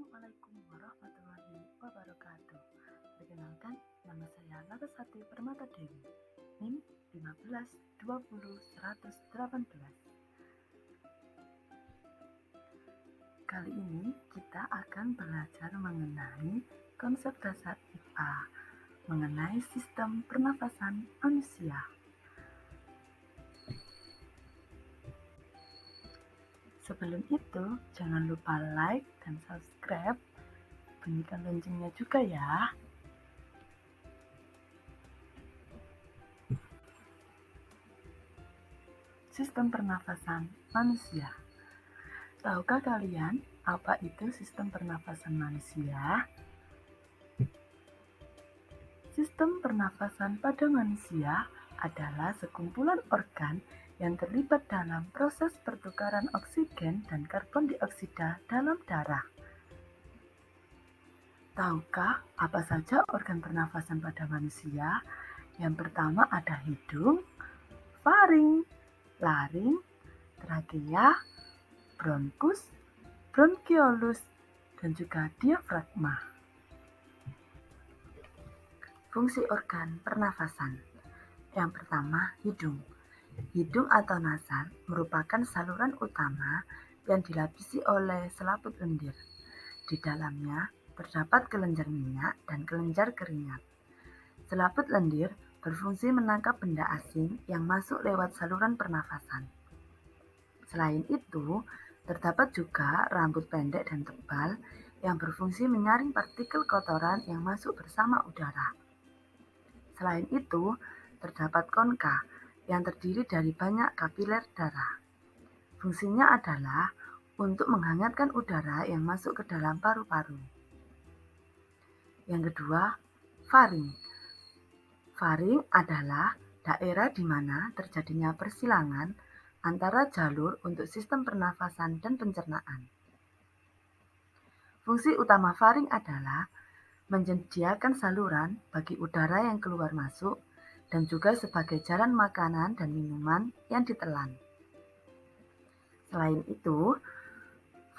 Assalamualaikum warahmatullahi wabarakatuh. Perkenalkan, nama saya Larasati Permata Dewi, NIM 1520118. Kali ini kita akan belajar mengenai konsep dasar IPA, mengenai sistem pernafasan manusia. Sebelum itu, jangan lupa like dan subscribe, bunyikan loncengnya juga ya. Sistem pernafasan manusia. Tahukah kalian apa itu sistem pernafasan manusia? Sistem pernafasan pada manusia adalah sekumpulan organ yang terlibat dalam proses pertukaran oksigen dan karbon dioksida dalam darah. Tahukah apa saja organ pernafasan pada manusia? Yang pertama ada hidung, faring, laring, trakea, bronkus, bronkiolus, dan juga diafragma. Fungsi organ pernafasan. Yang pertama, hidung. Hidung atau nasal merupakan saluran utama yang dilapisi oleh selaput lendir. Di dalamnya terdapat kelenjar minyak dan kelenjar keringat. Selaput lendir berfungsi menangkap benda asing yang masuk lewat saluran pernafasan. Selain itu, terdapat juga rambut pendek dan tebal yang berfungsi menyaring partikel kotoran yang masuk bersama udara. Selain itu, terdapat konka yang terdiri dari banyak kapiler darah. Fungsinya adalah untuk menghangatkan udara yang masuk ke dalam paru-paru. Yang kedua, faring. Faring adalah daerah di mana terjadinya persilangan antara jalur untuk sistem pernafasan dan pencernaan. Fungsi utama faring adalah menyediakan saluran bagi udara yang keluar masuk dan juga sebagai jalan makanan dan minuman yang ditelan. Selain itu,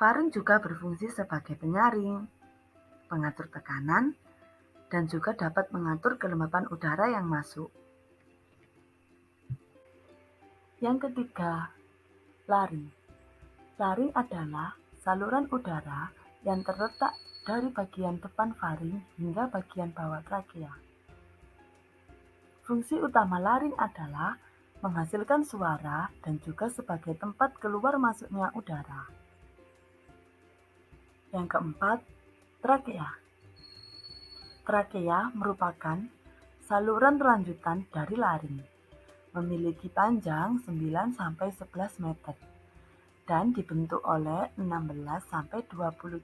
faring juga berfungsi sebagai penyaring, pengatur tekanan, dan juga dapat mengatur kelembapan udara yang masuk. Yang ketiga, laring. Laring adalah saluran udara yang terletak dari bagian depan faring hingga bagian bawah trakea. Fungsi utama laring adalah menghasilkan suara dan juga sebagai tempat keluar masuknya udara. Yang keempat, trakea. Trakea merupakan saluran lanjutan dari laring, memiliki panjang 9-11 meter dan dibentuk oleh 16-20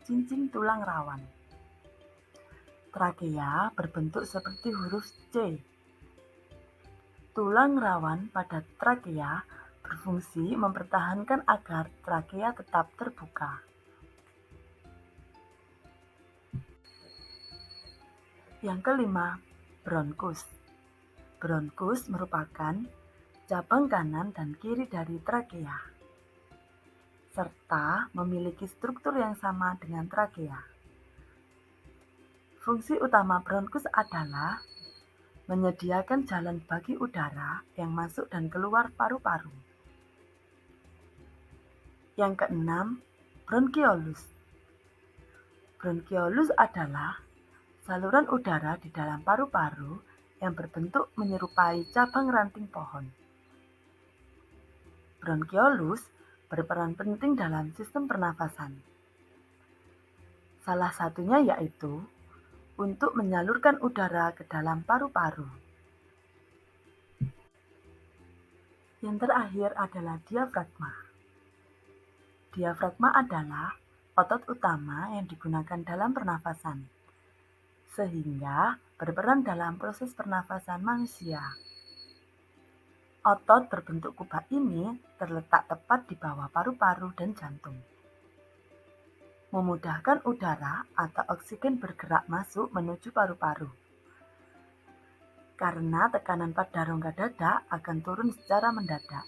cincin tulang rawan. Trakea berbentuk seperti huruf C. Tulang rawan pada trakea berfungsi mempertahankan agar trakea tetap terbuka. Yang kelima, bronkus. Bronkus merupakan cabang kanan dan kiri dari trakea, serta memiliki struktur yang sama dengan trakea. Fungsi utama bronkus adalah menyediakan jalan bagi udara yang masuk dan keluar paru-paru. Yang keenam, bronkiolus. Bronkiolus adalah saluran udara di dalam paru-paru yang berbentuk menyerupai cabang ranting pohon. Bronkiolus berperan penting dalam sistem pernafasan. Salah satunya yaitu untuk menyalurkan udara ke dalam paru-paru. Yang terakhir adalah diafragma. Diafragma adalah otot utama yang digunakan dalam pernafasan, sehingga berperan dalam proses pernafasan manusia. Otot berbentuk kubah ini terletak tepat di bawah paru-paru dan jantung, memudahkan udara atau oksigen bergerak masuk menuju paru-paru. Karena tekanan pada rongga dada akan turun secara mendadak.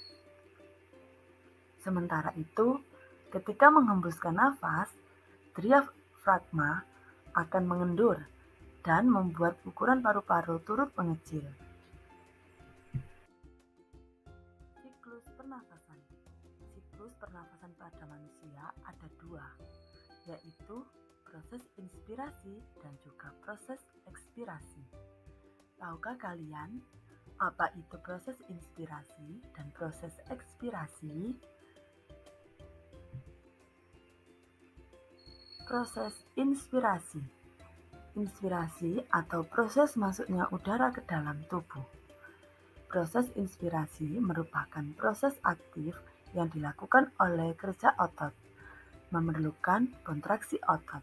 Sementara itu, ketika menghembuskan nafas, diafragma akan mengendur dan membuat ukuran paru-paru turut mengecil. Siklus pernafasan. Siklus pernafasan pada manusia ada dua, yaitu proses inspirasi dan juga proses ekspirasi. Tahukah kalian apa itu proses inspirasi dan proses ekspirasi? Proses inspirasi. Inspirasi atau proses masuknya udara ke dalam tubuh. Proses inspirasi merupakan proses aktif yang dilakukan oleh kerja otot, memerlukan kontraksi otot.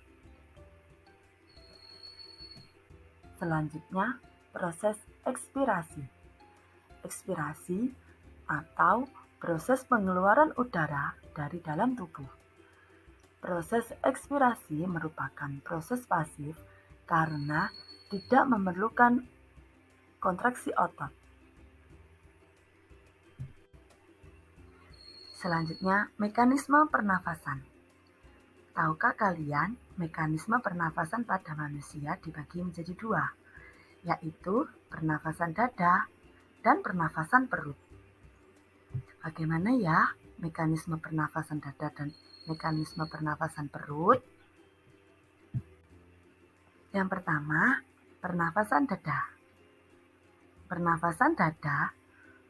Selanjutnya, proses ekspirasi. Ekspirasi atau proses pengeluaran udara dari dalam tubuh. Proses ekspirasi merupakan proses pasif karena tidak memerlukan kontraksi otot. Selanjutnya, mekanisme pernafasan. Tahukah kalian mekanisme pernafasan pada manusia dibagi menjadi dua, yaitu pernafasan dada dan pernafasan perut. Bagaimana ya mekanisme pernafasan dada dan mekanisme pernafasan perut? Yang pertama, pernafasan dada. Pernafasan dada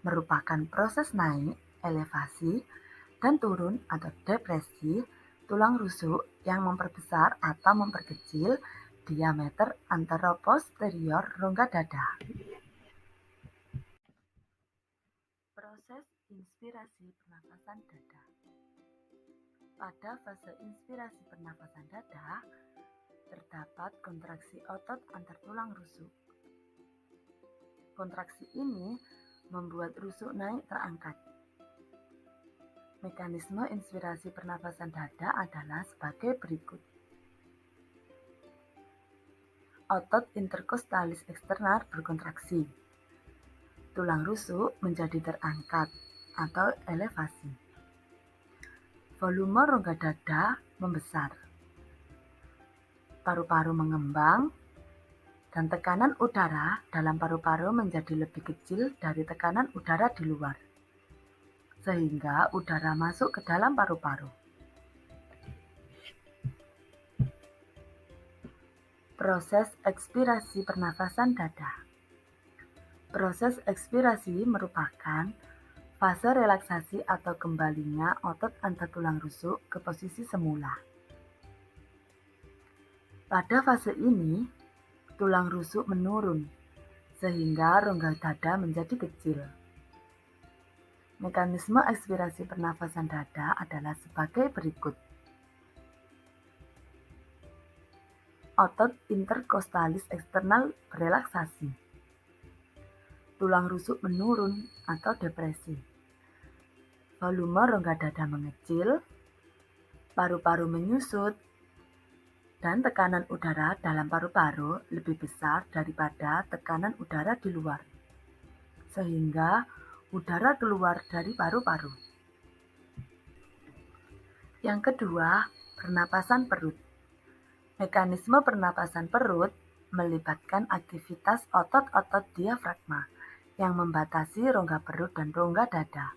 merupakan proses naik, elevasi, dan turun atau depresi tulang rusuk yang memperbesar atau memperkecil diameter anteroposterior rongga dada. Proses inspirasi pernafasan dada. Pada fase inspirasi pernafasan dada, terdapat kontraksi otot antar tulang rusuk. Kontraksi ini membuat rusuk naik terangkat. Mekanisme inspirasi pernafasan dada adalah sebagai berikut. Otot interkostalis eksternal berkontraksi. Tulang rusuk menjadi terangkat atau elevasi. Volume rongga dada membesar. Paru-paru mengembang dan tekanan udara dalam paru-paru menjadi lebih kecil dari tekanan udara di luar, sehingga udara masuk ke dalam paru-paru. Proses ekspirasi pernafasan dada. Proses ekspirasi merupakan fase relaksasi atau kembalinya otot antar tulang rusuk ke posisi semula. Pada fase ini, tulang rusuk menurun, sehingga rongga dada menjadi kecil. Mekanisme ekspirasi pernafasan dada adalah sebagai berikut. Otot interkostalis eksternal berelaksasi. Tulang rusuk menurun atau depresi. Volume rongga dada mengecil, paru-paru menyusut, dan tekanan udara dalam paru-paru lebih besar daripada tekanan udara di luar, sehingga udara keluar dari paru-paru. Yang kedua, pernapasan perut. Mekanisme pernapasan perut melibatkan aktivitas otot-otot diafragma yang membatasi rongga perut dan rongga dada.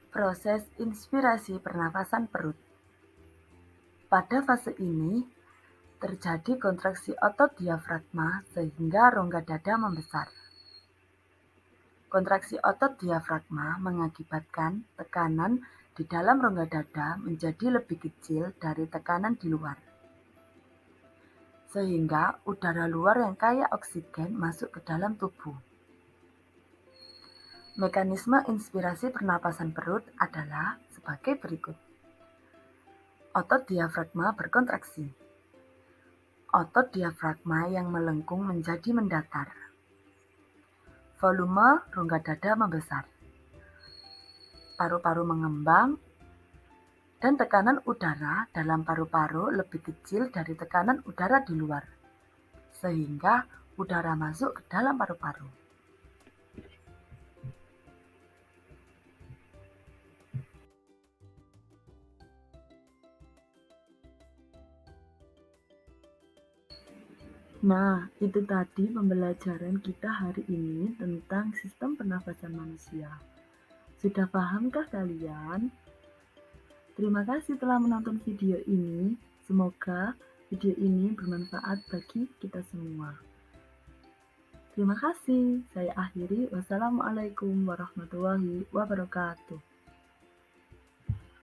Proses inspirasi pernapasan perut. Pada fase ini, terjadi kontraksi otot diafragma sehingga rongga dada membesar. Kontraksi otot diafragma mengakibatkan tekanan di dalam rongga dada menjadi lebih kecil dari tekanan di luar, sehingga udara luar yang kaya oksigen masuk ke dalam tubuh. Mekanisme inspirasi pernapasan perut adalah sebagai berikut. Otot diafragma berkontraksi. Otot diafragma yang melengkung menjadi mendatar. Volume rongga dada membesar. Paru-paru mengembang, dan tekanan udara dalam paru-paru lebih kecil dari tekanan udara di luar, sehingga udara masuk ke dalam paru-paru. Nah, itu tadi pembelajaran kita hari ini tentang sistem pernafasan manusia. Sudah pahamkah kalian? Terima kasih telah menonton video ini. Semoga video ini bermanfaat bagi kita semua. Terima kasih. Saya akhiri. Wassalamualaikum warahmatullahi wabarakatuh.